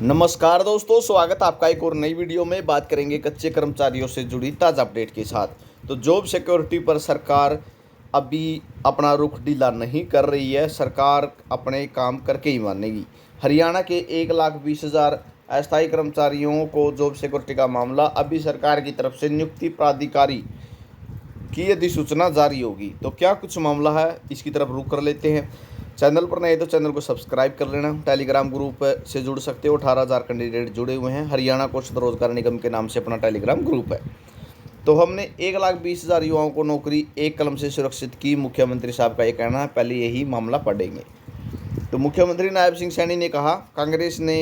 नमस्कार दोस्तों, स्वागत है आपका एक और नई वीडियो में। बात करेंगे कच्चे कर्मचारियों से जुड़ी ताज़ा अपडेट के साथ। तो जॉब सिक्योरिटी पर सरकार अभी अपना रुख ढीला नहीं कर रही है। सरकार अपने काम करके ही मानेगी। हरियाणा के 1,20,000 अस्थायी कर्मचारियों को जॉब सिक्योरिटी का मामला अभी सरकार की तरफ से नियुक्ति प्राधिकारी की अधिसूचना जारी होगी। तो क्या कुछ मामला है, इसकी तरफ रुख कर लेते हैं। चैनल पर नए तो चैनल को सब्सक्राइब कर लेना। टेलीग्राम ग्रुप से जुड़ सकते हो। 18,000 कैंडिडेट जुड़े हुए हैं। हरियाणा कौशल रोजगार निगम के नाम से अपना टेलीग्राम ग्रुप है। तो हमने 1,20,000 युवाओं को नौकरी एक कलम से सुरक्षित की, मुख्यमंत्री साहब का ये कहना है। पहले यही मामला पढ़ेंगे। तो मुख्यमंत्री नायब सिंह सैनी ने कहा, कांग्रेस ने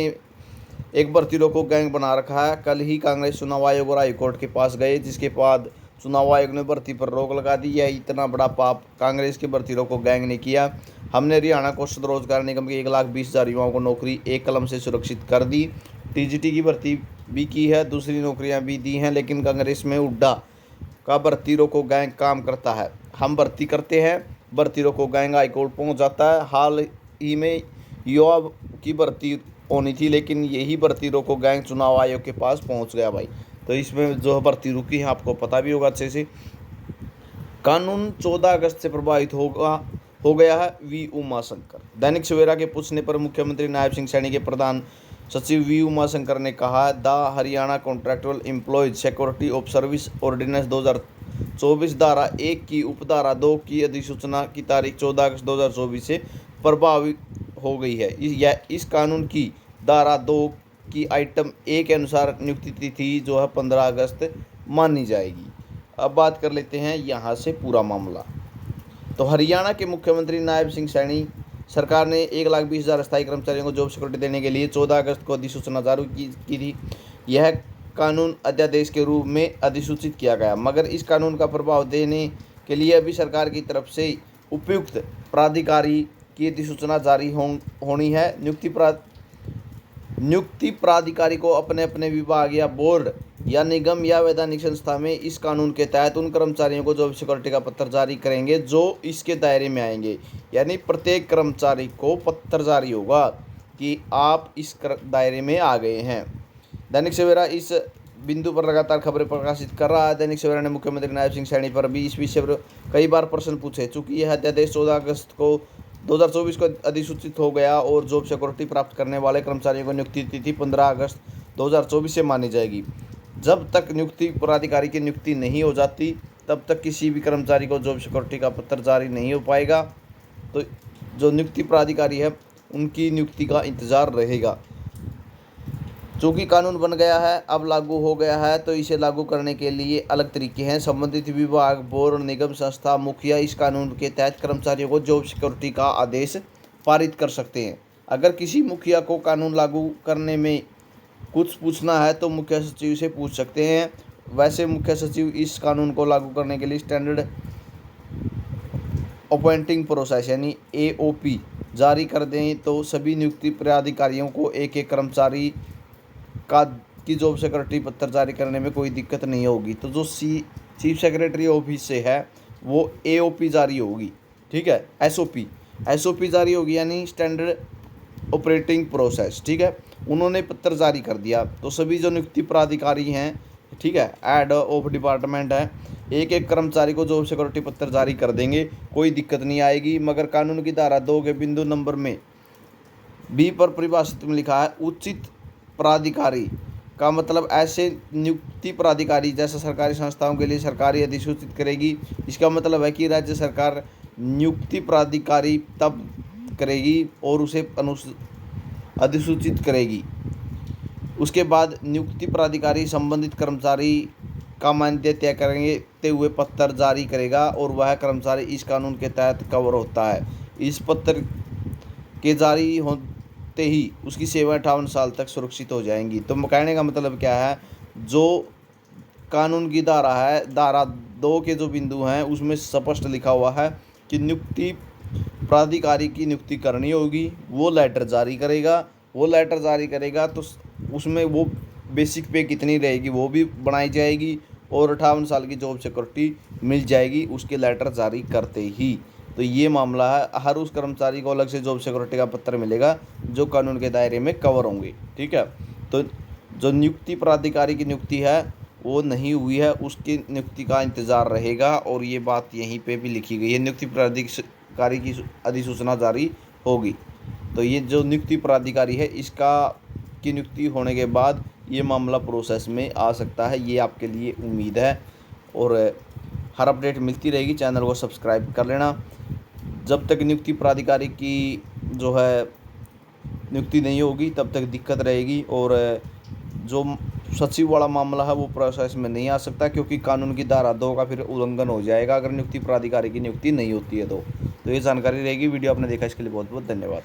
एक भर्ती रोको गैंग बना रखा है। कल ही कांग्रेस चुनाव आयोग और हाईकोर्ट के पास गए, जिसके बाद चुनाव आयोग ने भर्ती पर रोक लगा दी। यह इतना बड़ा पाप कांग्रेस के भर्ती रोको गैंग ने किया। हमने हरियाणा कौशल रोजगार निगम के 1,20,000 युवाओं को नौकरी एक कलम से सुरक्षित कर दी। टीजीटी की भर्ती भी की है, दूसरी नौकरियां भी दी हैं, लेकिन कांग्रेस में उड्डा का भर्ती रोको गैंग काम करता है। हम भर्ती करते हैं, भर्ती रोको गैंग हाईकोर्ट पहुंच जाता है। हाल ही में युवा की भर्ती होनी थी, लेकिन यही भर्ती रोको गैंग चुनाव आयोग के पास पहुंच गया भाई। तो इसमें जो भर्ती रुकी है, आपको पता भी होगा अच्छे से। कानून 14 अगस्त से प्रभावित हो गया है, वी उमाशंकर। दैनिक सवेरा के पूछने पर मुख्यमंत्री नायब सिंह सैनी के प्रधान सचिव वी उमाशंकर ने कहा, the Haryana contractual employees security of service ordinance 2024 धारा 1 की उपधारा 2 की अधिसूचना की तारीख 14 अगस्त 2024 से प्रभावित हो गई है। इस कानून की धारा 2 की आइटम 1 के अनुसार नियुक्ति तिथि जो है 15 अगस्त मानी जाएगी। अब बात कर लेते हैं यहाँ से पूरा मामला। तो हरियाणा के मुख्यमंत्री नायब सिंह सैनी सरकार ने 1,20,000 अस्थायी कर्मचारियों को जॉब सिक्योरिटी देने के लिए 14 अगस्त को अधिसूचना जारी की थी। यह कानून अध्यादेश के रूप में अधिसूचित किया गया, मगर इस कानून का प्रभाव देने के लिए अभी सरकार की तरफ से उपयुक्त प्राधिकारी की अधिसूचना जारी होनी है। नियुक्ति प्राधिकारी को अपने अपने विभाग या बोर्ड या निगम या वैधानिक संस्था में इस कानून के तहत उन कर्मचारियों को जॉब सिक्योरिटी का पत्र जारी करेंगे जो इसके दायरे में आएंगे। यानी प्रत्येक कर्मचारी को पत्र जारी होगा कि आप इस दायरे में आ गए हैं। दैनिक सवेरा इस बिंदु पर लगातार खबरें प्रकाशित कर रहा है। दैनिक सवेरा ने मुख्यमंत्री नायब सिंह सैनी पर भी इस विषय पर कई बार प्रश्न पूछे। चूंकि यह अध्यादेश 14 अगस्त को 2024 को अधिसूचित हो गया और जॉब सिक्योरिटी प्राप्त करने वाले कर्मचारियों को नियुक्ति तिथि 15 अगस्त 2024 से मानी जाएगी। जब तक नियुक्ति प्राधिकारी की नियुक्ति नहीं हो जाती, तब तक किसी भी कर्मचारी को जॉब सिक्योरिटी का पत्र जारी नहीं हो पाएगा। तो जो नियुक्ति प्राधिकारी है, उनकी नियुक्ति का इंतज़ार रहेगा। चूँकि कानून बन गया है, अब लागू हो गया है, तो इसे लागू करने के लिए अलग तरीके हैं। संबंधित विभाग, बोर्ड, निगम, संस्था, मुखिया इस कानून के तहत कर्मचारियों को जॉब सिक्योरिटी का आदेश पारित कर सकते हैं। अगर किसी मुखिया को कानून लागू करने में कुछ पूछना है तो मुख्य सचिव से पूछ सकते हैं। वैसे मुख्य सचिव इस कानून को लागू करने के लिए स्टैंडर्ड अपॉइंटिंग प्रोसेस यानी AOP जारी कर दें, तो सभी नियुक्ति प्राधिकारियों को एक एक कर्मचारी की जॉब सिक्योरिटी पत्र जारी करने में कोई दिक्कत नहीं होगी। तो जो चीफ सेक्रेटरी ऑफिस से है, वो AOP जारी होगी। ठीक है, SOP जारी होगी, यानी स्टैंडर्ड ऑपरेटिंग प्रोसेस। ठीक है, उन्होंने पत्र जारी कर दिया, तो सभी जो नियुक्ति प्राधिकारी हैं, ठीक है, हेड ऑफ डिपार्टमेंट है, एक एक कर्मचारी को जॉब सिक्योरिटी पत्र जारी कर देंगे, कोई दिक्कत नहीं आएगी। मगर कानून की धारा 2 के बिंदु नंबर में B पर परिभाषित में लिखा है, उचित प्राधिकारी का मतलब ऐसे नियुक्ति प्राधिकारी जैसे सरकारी संस्थाओं के लिए सरकारी अधिसूचित करेगी। इसका मतलब है कि राज्य सरकार नियुक्ति प्राधिकारी तब करेगी और उसे अधिसूचित करेगी। उसके बाद नियुक्ति प्राधिकारी संबंधित कर्मचारी का मानदेय तय करते हुए पत्र जारी करेगा और वह कर्मचारी इस कानून के तहत कवर होता है। इस पत्र के जारी होते ही उसकी सेवाएं 58 साल तक सुरक्षित हो जाएंगी। तो कहने का मतलब क्या है, जो कानून की धारा है, धारा 2 के जो बिंदु हैं, उसमें स्पष्ट लिखा हुआ है कि नियुक्ति प्राधिकारी की नियुक्ति करनी होगी, वो लेटर जारी करेगा। तो उसमें वो बेसिक पे कितनी रहेगी वो भी बनाई जाएगी और 58 साल की जॉब सिक्योरिटी मिल जाएगी उसके लेटर जारी करते ही। तो ये मामला है, हर उस कर्मचारी को अलग से जॉब सिक्योरिटी का पत्र मिलेगा जो कानून के दायरे में कवर होंगे। ठीक है, तो जो नियुक्ति प्राधिकारी की नियुक्ति है वो नहीं हुई है, उसकी नियुक्ति का इंतज़ार रहेगा। और ये बात यहीं पे भी लिखी गई है, नियुक्ति प्राधिकारी की अधिसूचना जारी होगी। तो ये जो नियुक्ति प्राधिकारी है इसका की नियुक्ति होने के बाद ये मामला प्रोसेस में आ सकता है, ये आपके लिए उम्मीद है। और हर अपडेट मिलती रहेगी, चैनल को सब्सक्राइब कर लेना। जब तक नियुक्ति प्राधिकारी की जो है नियुक्ति नहीं होगी तब तक दिक्कत रहेगी। और जो सचिव वाला मामला है वो प्रोसेस में नहीं आ सकता, क्योंकि कानून की धारा 2 का फिर उल्लंघन हो जाएगा अगर नियुक्ति प्राधिकारी की नियुक्ति नहीं होती है। तो ये जानकारी रहेगी। वीडियो आपने देखा इसके लिए बहुत बहुत धन्यवाद।